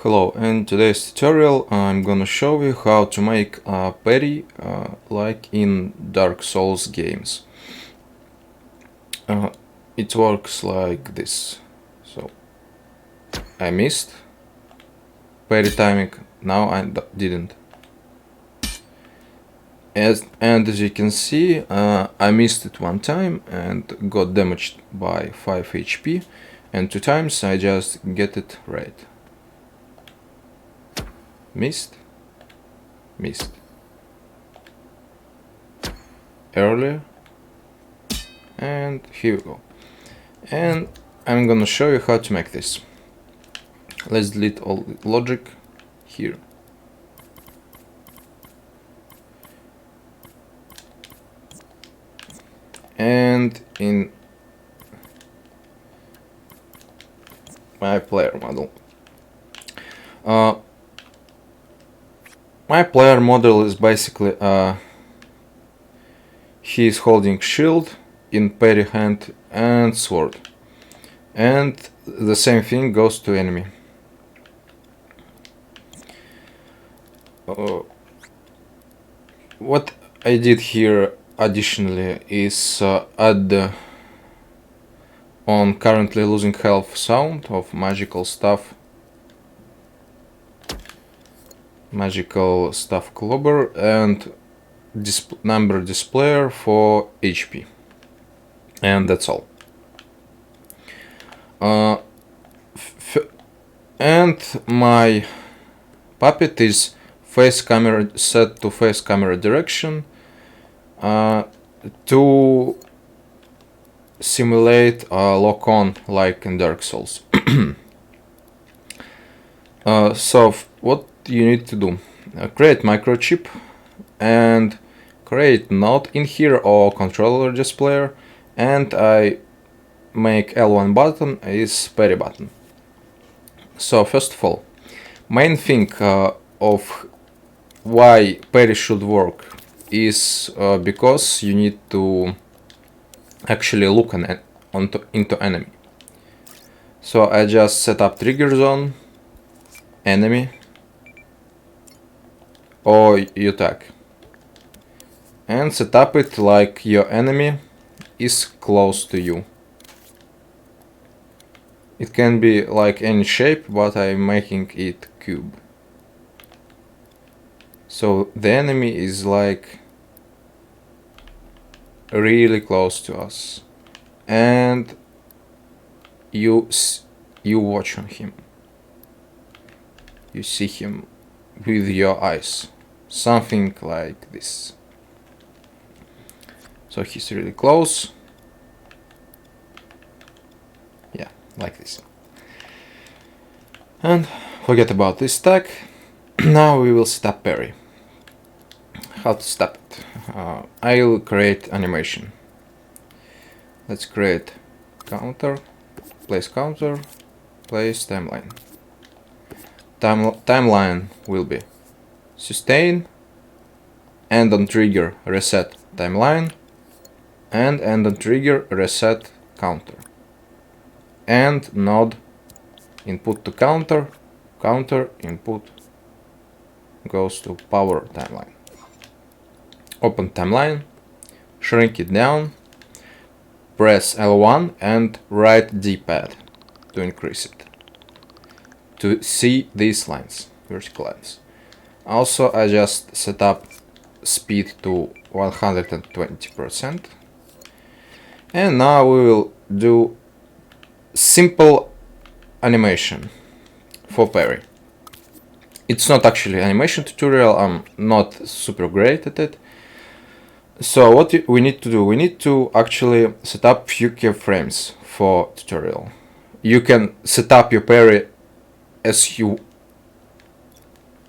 Hello, in today's tutorial I'm gonna show you how to make a parry like in Dark Souls games. It works like this. So I missed parry timing, now I didn't. And as you can see, I missed it one time and got damaged by 5 HP, and 2 times I just get it right. Missed, missed. Earlier, and here we go. And I'm gonna show you how to make this. Let's delete all logic here. And in my player model. My player model is basically he is holding shield in parry hand and sword. And the same thing goes to enemy. What I did here additionally is add on currently losing health sound of magical stuff clobber and number displayer for HP, and that's all. And my puppet is face camera set to face camera direction to simulate a lock-on like in Dark Souls. So what you need to do, create microchip and create node in here or controller displayer, and I make L1 button is parry button. So first of all, main thing of why parry should work is because you need to actually look into enemy. So I just set up trigger zone, enemy, or you tag, and set up it like your enemy is close to you. It can be like any shape, but I'm making it cube. So the enemy is like really close to us, and you watch on him. You see him with your eyes, something like this. So he's really close. Yeah, like this. And forget about this tag. Now we will stop parry. How to stop it? I will create animation. Let's create counter, place timeline. Timeline will be sustain, end on trigger reset timeline, and end on trigger reset counter, and node input to counter input goes to power timeline. Open timeline, shrink it down, press L1 and right D-pad to increase it, to see these lines, vertical lines. Also, I just set up speed to 120%. And now we will do simple animation for parry. It's not actually animation tutorial, I'm not super great at it. So what we need to do, we need to actually set up few keyframes for tutorial. You can set up your parry as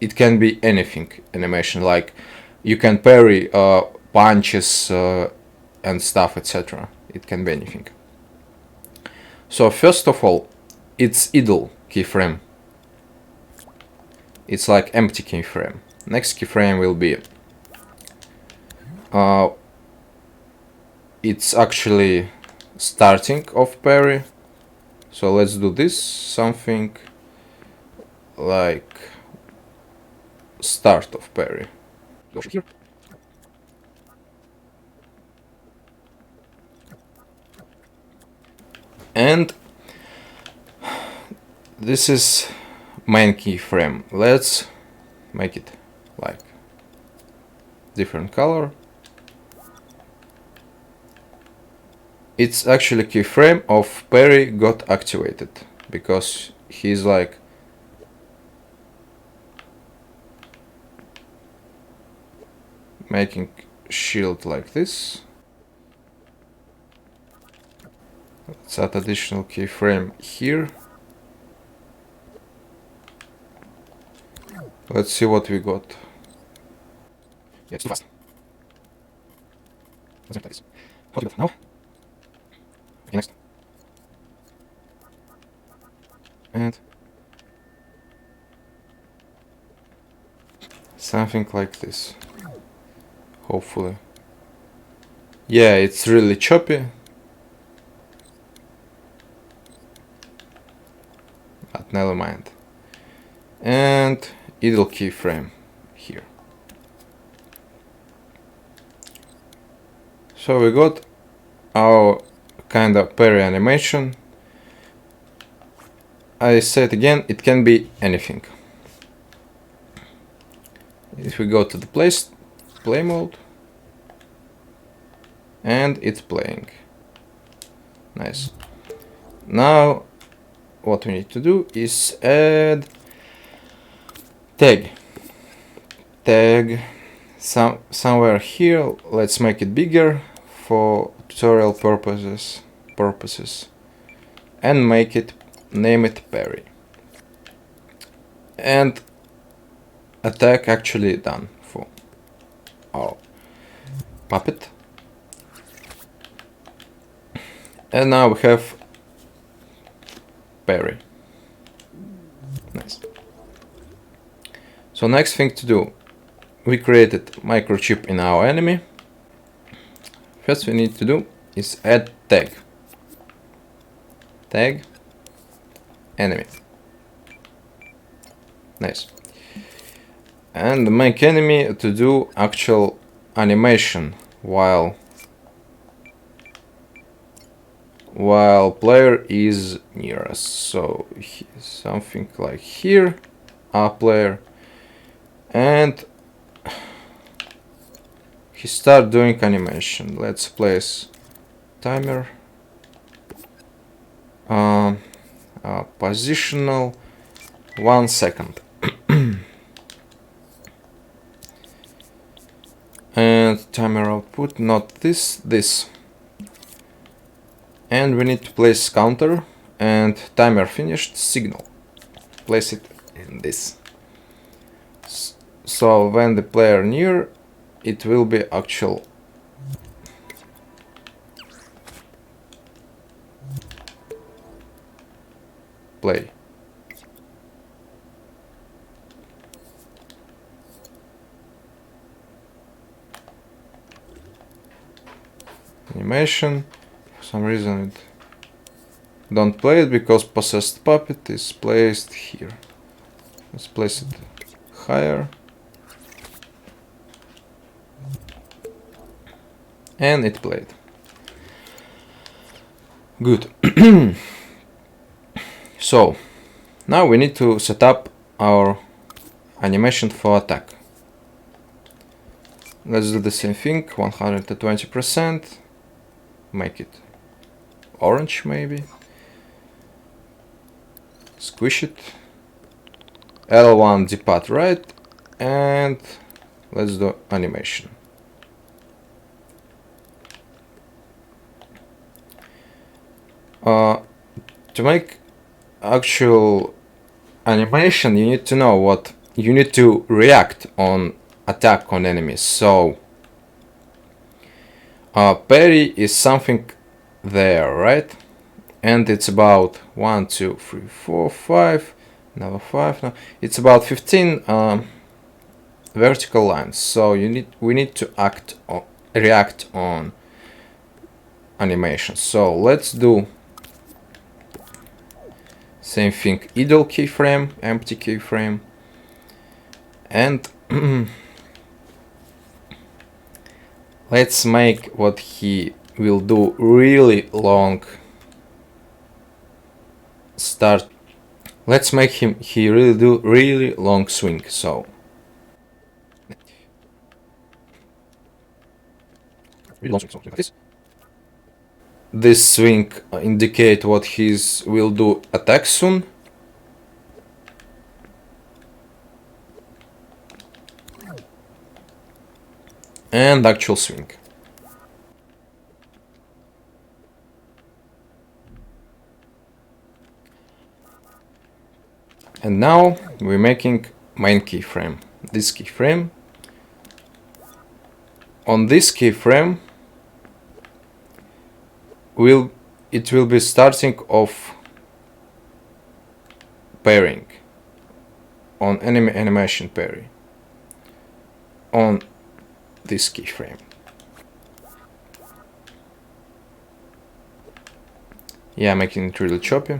it can be anything animation, like you can parry punches and stuff, etc. It can be anything. So first of all, it's idle keyframe. It's like empty keyframe. Next keyframe will be it's actually starting of parry. So let's do this, something like start of parry. Go here. And this is main keyframe. Let's make it like different color. It's actually keyframe of parry got activated because he's like making shield like this. Let's add additional keyframe here. Let's see what we got. Yeah, it's too fast. Let's make this. What do we got now? Okay, next. And something like this. Hopefully. Yeah, it's really choppy. But never mind. And idle keyframe here. So we got our kind of parry animation. I said again, it can be anything. If we go to the play mode, and it's playing. Nice. Now what we need to do is add tag somewhere here. Let's make it bigger for tutorial purposes and name it parry. And attack actually done for our puppet. And now we have parry. Nice. So next thing to do, we created microchip in our enemy. First we need to do is add tag enemy. Nice. And make enemy to do actual animation while player is near us. So something like here, our player, and he start doing animation. Let's place timer, positional 1 second. And timer output, not this. And we need to place counter and timer finished signal. Place it in this. So when the player near, it will be actual play. Animation. For some reason it don't play it because possessed puppet is placed here. Let's place it higher. And it played. Good. So now we need to set up our animation for attack. Let's do the same thing, 120%. Make it orange maybe. Squish it. L1 D-pad right. And let's do animation. To make actual animation, you need to know what you need to react on attack on enemies. So parry is something there, right? And it's about 1, 2, 3, 4, 5, another 5. No, it's about 15 vertical lines. So we need to react on animation. So let's do Same thing, idle keyframe, empty keyframe, and let's make what he will do really long start. Let's make he really do really long swing. So really long swing, so like this. This swing indicate what his will do attack soon. And actual swing. And now we're making main keyframe. This keyframe. On this keyframe, it will be starting of pairing on animation parry on this keyframe. Yeah, making it really choppy.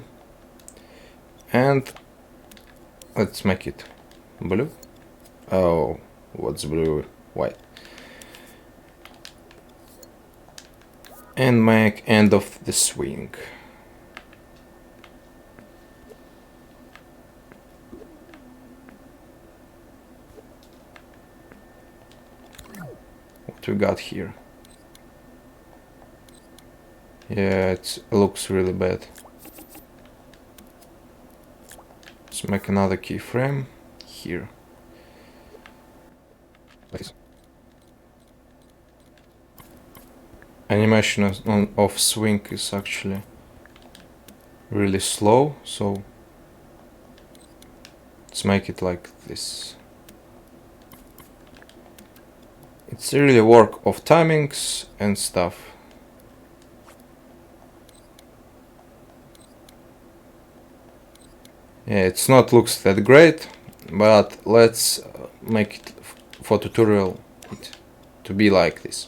And let's make it blue. Oh, what's blue? White. And make end of the swing. What we got here? Yeah, it looks really bad. Let's make another keyframe here. Please. Animation of swing is actually really slow, so let's make it like this. It's really work of timings and stuff. Yeah, it's not looks that great, but let's make it for tutorial to be like this.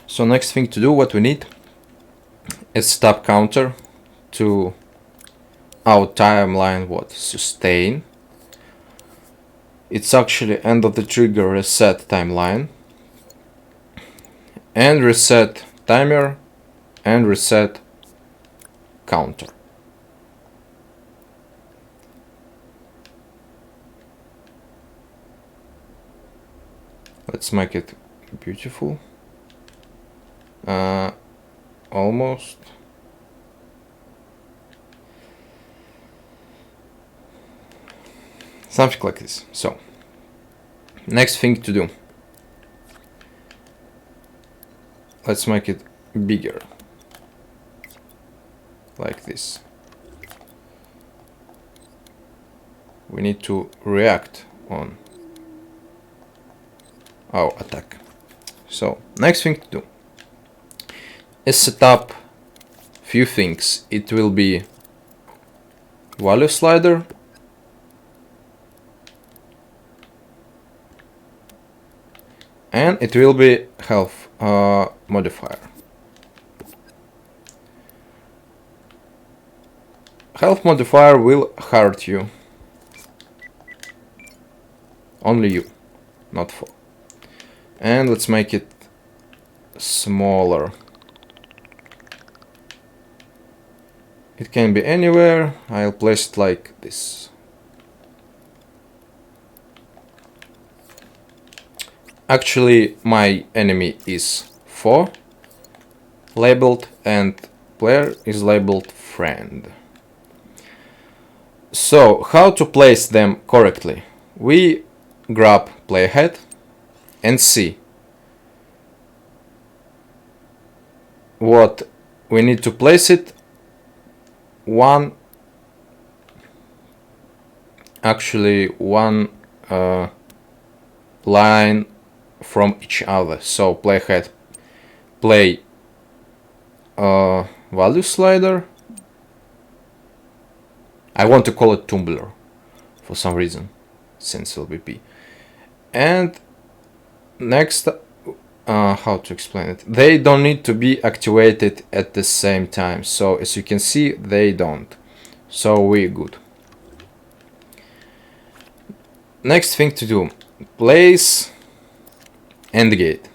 So next thing to do, what we need is stop counter to our timeline, what? Sustain. It's actually end of the trigger reset timeline. And reset timer and reset counter. Let's make it beautiful. Almost. Something like this. So, next thing to do. Let's make it bigger. Like this. We need to react on our attack. So, next thing to do is set up few things. It will be value slider, and it will be health modifier. Health modifier will hurt you. Only you, not for. And let's make it smaller. It can be anywhere. I'll place it like this. Actually, my enemy is 4 labeled and player is labeled friend. So, how to place them correctly? We grab playhead and see what we need to place it one line from each other. So playhead play value slider. I want to call it tumbler for some reason since LBP. And next, how to explain it? They don't need to be activated at the same time. So as you can see, they don't. So we're good. Next thing to do, place end gate.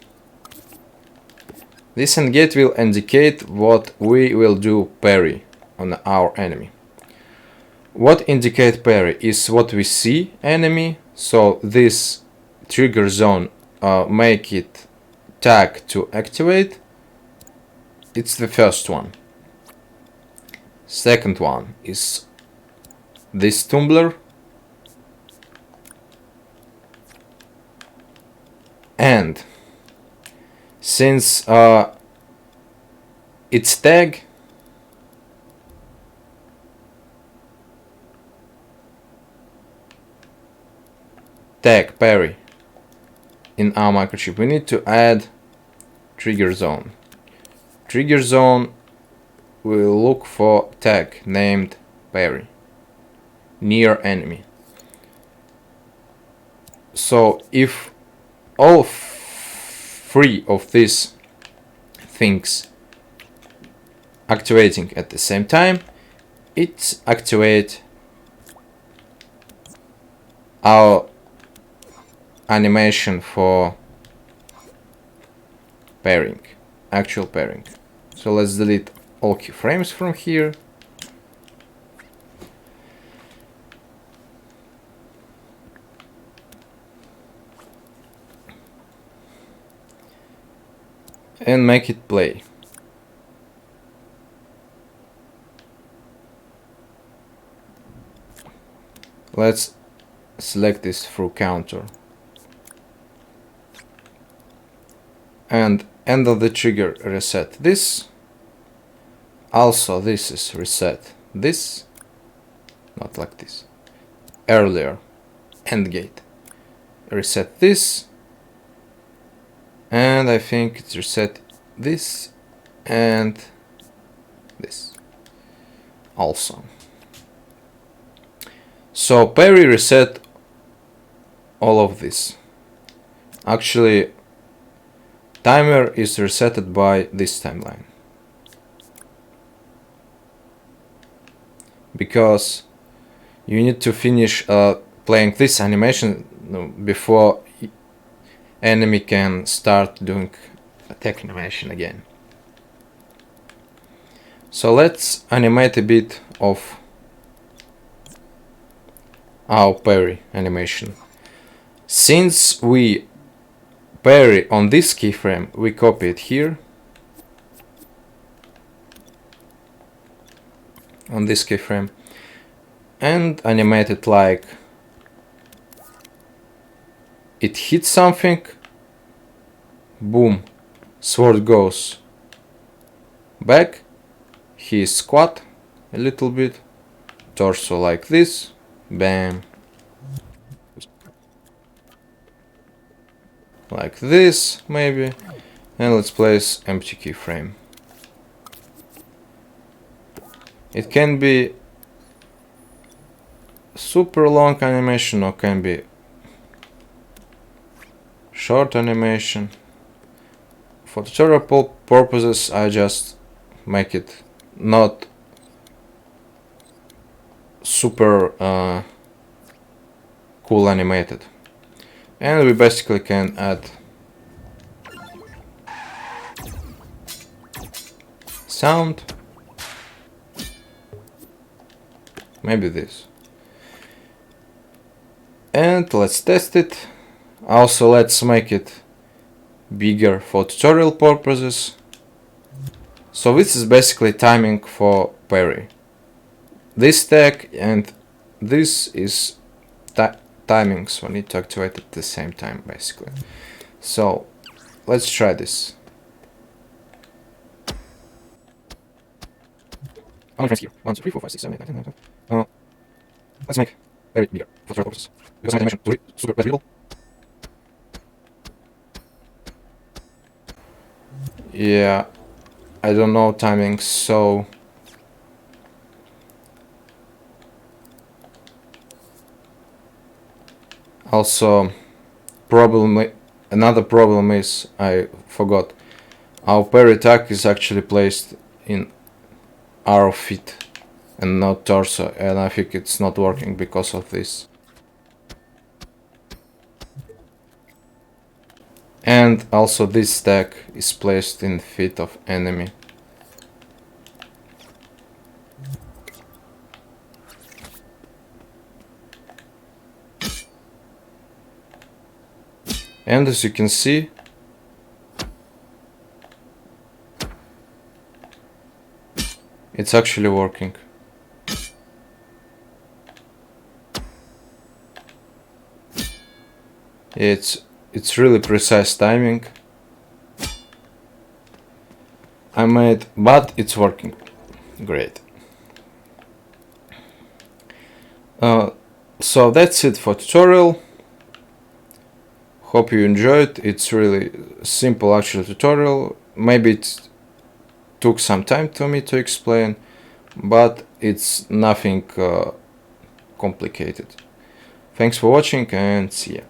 This end gate will indicate what we will do parry on our enemy. What indicate parry is what we see enemy, so this trigger zone make it tag to activate. It's the first one. Second one is this tumbler. And since it's tag, parry in our microchip, we need to add trigger zone. Trigger zone will look for tag named parry near enemy. So if all three of these things activating at the same time, it activate our animation for pairing, actual pairing. So let's delete all keyframes from here. And make it play. Let's select this through counter. And end of the trigger reset this. Also this is reset this. Not like this. Earlier end gate. Reset this. And I think it's reset this and this also. So parry reset all of this. Actually, timer is resetted by this timeline, because you need to finish playing this animation before enemy can start doing attack animation again. So let's animate a bit of our parry animation. Since we parry on this keyframe, we copy it here on this keyframe and animate it like it hits something, boom, sword goes back, he squat a little bit, torso like this, bam, like this maybe, and let's place empty keyframe. It can be super long animation or can be short animation. For tutorial purposes, I just make it not super cool animated. And we basically can add sound, maybe this. And let's test it. Also, let's make it bigger for tutorial purposes. So this is basically timing for parry. This tag and this is timing, so I need to activate it at the same time basically. So let's try this. How many frames here? 1, 2, 3, 4, 5, 6, 7, 8, 9, 10, 11. Let's make parry bigger for tutorial purposes, because I animation to super readable. Yeah, I don't know timing, so also another problem is I forgot our parry tag is actually placed in our feet and not torso, and I think it's not working because of this. And also this stack is placed in feet of enemy. And as you can see, it's actually working. It's really precise timing. But it's working great. So that's it for tutorial. Hope you enjoyed. It's really simple actual tutorial. Maybe it took some time to me to explain, but it's nothing complicated. Thanks for watching and see ya.